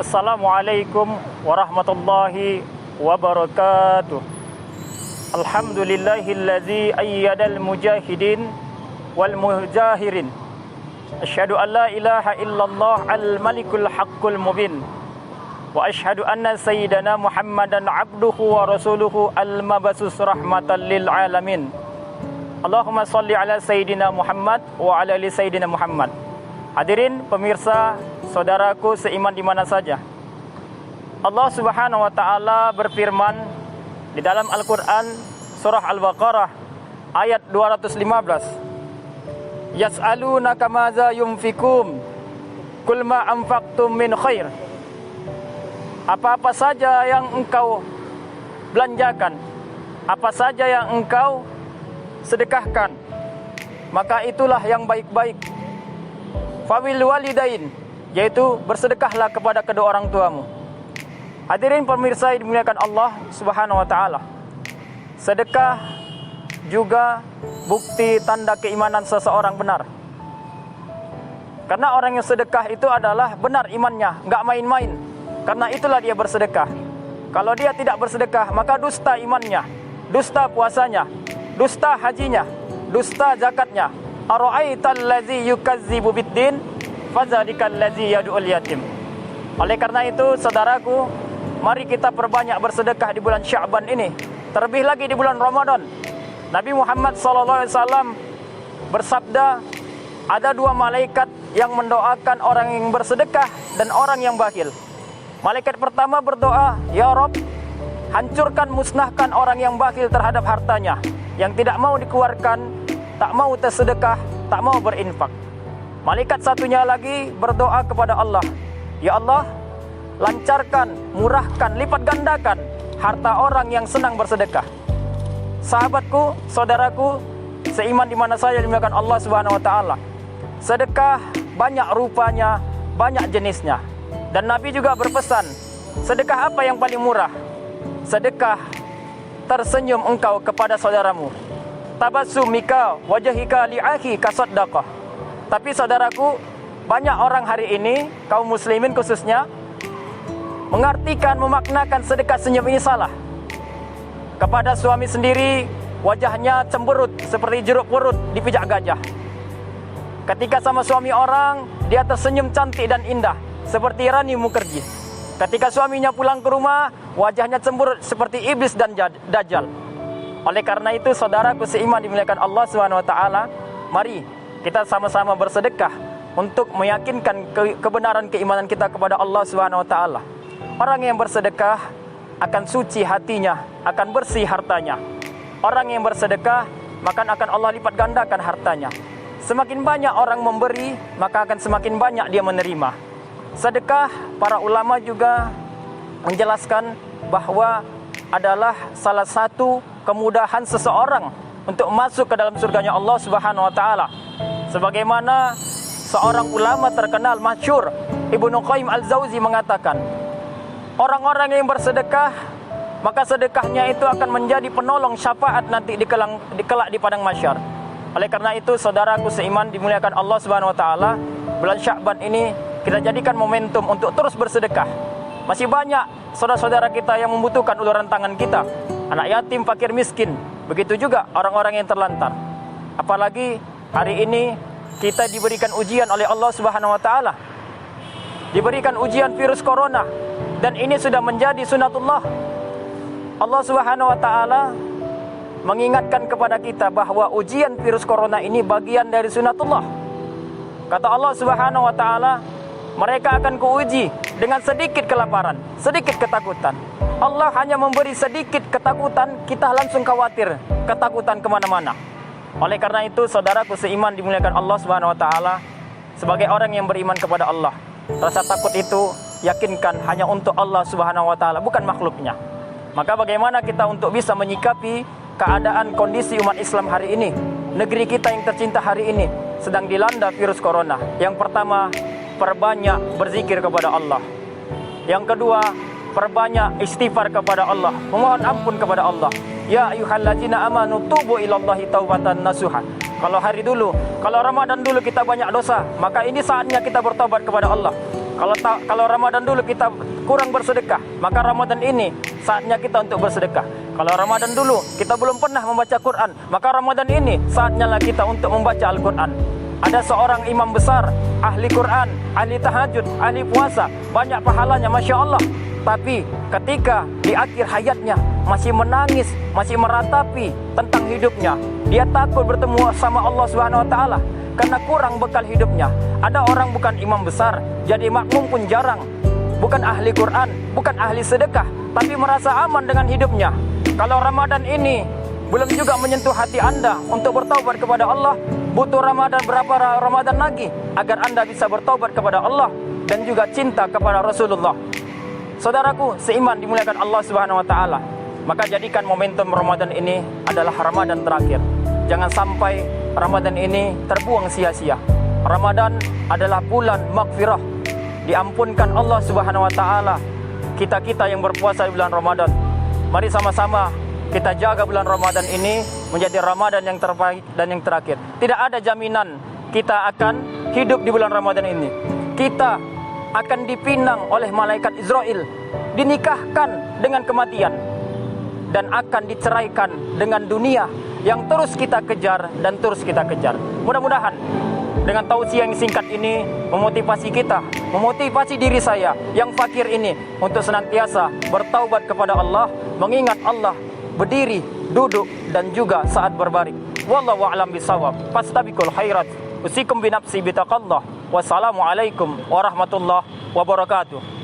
Assalamualaikum warahmatullahi wabarakatuh. Alhamdulillahillazi ayyadal mujahidin wal mujahirin. Asyhadu an la ilaha illallah al-malikul haqqul mubin. Wa asyhadu anna sayyidana Muhammadan abduhu wa rasuluhu al-mabasus rahmatan lil alamin. Allahumma salli ala sayyidina Muhammad wa ala ali sayyidina Muhammad. Hadirin pemirsa, saudaraku seiman di mana saja. Allah Subhanahu wa taala berfirman di dalam Al-Qur'an surah Al-Baqarah ayat 215. Yas'alunaka madza yunfikum qul ma anfaqtum min khair. Apa-apa saja yang engkau belanjakan, apa saja yang engkau sedekahkan, maka itulah yang baik-baik. Fawil walidain, yaitu bersedekahlah kepada kedua orang tuamu. Hadirin pemirsa yang dimuliakan Allah Subhanahu wa taala. Sedekah juga bukti tanda keimanan seseorang benar. Karena orang yang sedekah itu adalah benar imannya, enggak main-main. Karena itulah dia bersedekah. Kalau dia tidak bersedekah, maka dusta imannya, dusta puasanya, dusta hajinya, dusta zakatnya. Ara'aital ladzi yukazzibu biddin fadzalikal ladzi yad'ul yatim. Oleh karena itu, saudaraku, mari kita perbanyak bersedekah di bulan Sya'ban ini. Terlebih lagi di bulan Ramadan. Nabi Muhammad SAW bersabda, ada dua malaikat yang mendoakan orang yang bersedekah dan orang yang bakhil. Malaikat pertama berdoa, ya Rabb, hancurkan, musnahkan orang yang bakhil terhadap hartanya, yang tidak mau dikeluarkan, tak mau tersedekah, tak mau berinfak. Malaikat satunya lagi berdoa kepada Allah, ya Allah, lancarkan, murahkan, lipat gandakan harta orang yang senang bersedekah. Sahabatku, saudaraku, seiman di mana saya dimuliakan Allah Subhanahu wa taala. Sedekah banyak rupanya, banyak jenisnya. Dan Nabi juga berpesan, sedekah apa yang paling murah? Sedekah tersenyum engkau kepada saudaramu. Tabassumika wajhika li'akhi kasaddaqah. Tapi saudaraku, banyak orang hari ini, kaum muslimin khususnya, mengartikan, memaknakan sedekah senyum ini salah. Kepada suami sendiri, wajahnya cemberut seperti jeruk purut dipijak gajah. Ketika sama suami orang, dia tersenyum cantik dan indah seperti Rani Mukherjee. Ketika suaminya pulang ke rumah, wajahnya cemberut seperti iblis dan dajjal. Oleh karena itu, saudaraku seiman dimuliakan Allah Subhanahu wa taala, mari kita sama-sama bersedekah untuk meyakinkan kebenaran keimanan kita kepada Allah Subhanahu wa taala. Orang yang bersedekah akan suci hatinya, akan bersih hartanya. Orang yang bersedekah, maka akan Allah lipat gandakan hartanya. Semakin banyak orang memberi, maka akan semakin banyak dia menerima. Sedekah, para ulama juga menjelaskan bahwa adalah salah satu kemudahan seseorang untuk masuk ke dalam surganya Allah Subhanahu wa taala. Sebagaimana seorang ulama terkenal masyhur, Ibnu Qayyim Al-Jauzi mengatakan, orang-orang yang bersedekah, maka sedekahnya itu akan menjadi penolong syafaat nanti di kelak di padang mahsyar. Oleh karena itu, saudaraku seiman dimuliakan Allah Subhanahu wa taala, bulan Sya'ban ini kita jadikan momentum untuk terus bersedekah. Masih banyak saudara-saudara kita yang membutuhkan uluran tangan kita, anak yatim, fakir, miskin. Begitu juga orang-orang yang terlantar. Apalagi hari ini kita diberikan ujian oleh Allah Subhanahu wa taala. Diberikan ujian virus corona, dan ini sudah menjadi sunatullah. Allah Subhanahu wa taala mengingatkan kepada kita bahwa ujian virus corona ini bagian dari sunatullah. Kata Allah Subhanahu wa taala, mereka akan kuuji dengan sedikit kelaparan, sedikit ketakutan. Allah hanya memberi sedikit ketakutan, kita langsung khawatir, ketakutan kemana-mana. Oleh karena itu, saudaraku seiman dimuliakan Allah Subhanahu wa taala, sebagai orang yang beriman kepada Allah, rasa takut itu yakinkan hanya untuk Allah Subhanahu wa taala, bukan makhluknya. Maka bagaimana kita untuk bisa menyikapi keadaan kondisi umat Islam hari ini, negeri kita yang tercinta hari ini sedang dilanda virus corona? Yang pertama, perbanyak berzikir kepada Allah. Yang kedua, perbanyak istighfar kepada Allah, memohon ampun kepada Allah. Ya ayyuhalladzina amanu tubu ilallahi taubatan nasuha. Kalau hari dulu, kalau Ramadan dulu kita banyak dosa, maka ini saatnya kita bertobat kepada Allah. Kalau Ramadan dulu kita kurang bersedekah, maka Ramadan ini saatnya kita untuk bersedekah. Kalau Ramadan dulu kita belum pernah membaca Quran, maka Ramadan ini saatnya lah kita untuk membaca Al-Quran. Ada seorang imam besar, ahli Quran, ahli tahajud, ahli puasa, banyak pahalanya, Masya Allah. Tapi ketika di akhir hayatnya masih menangis, masih meratapi tentang hidupnya, dia takut bertemu sama Allah Subhanahu Wa Taala karena kurang bekal hidupnya. Ada orang bukan imam besar, jadi makmum pun jarang, bukan ahli Quran, bukan ahli sedekah, tapi merasa aman dengan hidupnya. Kalau Ramadan ini belum juga menyentuh hati Anda untuk bertaubat kepada Allah, butuh Ramadan berapa Ramadan lagi agar Anda bisa bertaubat kepada Allah dan juga cinta kepada Rasulullah. Saudaraku seiman dimuliakan Allah Subhanahu Wa Taala, maka jadikan momentum Ramadan ini adalah Ramadan terakhir. Jangan sampai Ramadan ini terbuang sia-sia. Ramadan adalah bulan maghfirah, diampunkan Allah Subhanahu Wa Taala kita-kita yang berpuasa di bulan Ramadan. Mari sama-sama kita jaga bulan Ramadan ini menjadi Ramadan yang terbaik dan yang terakhir. Tidak ada jaminan kita akan hidup di bulan Ramadan ini. Kita akan dipinang oleh malaikat Israel, dinikahkan dengan kematian, dan akan diceraikan dengan dunia yang terus kita kejar dan terus kita kejar. Mudah-mudahan dengan tausiah yang singkat ini memotivasi kita, memotivasi diri saya yang fakir ini untuk senantiasa bertaubat kepada Allah, mengingat Allah berdiri, duduk dan juga saat berbaring. Wallahu a'lam bishawab. Fastabiqul khairat. Usikum binafsi bitaqallah. Wassalamualaikum warahmatullahi wabarakatuh.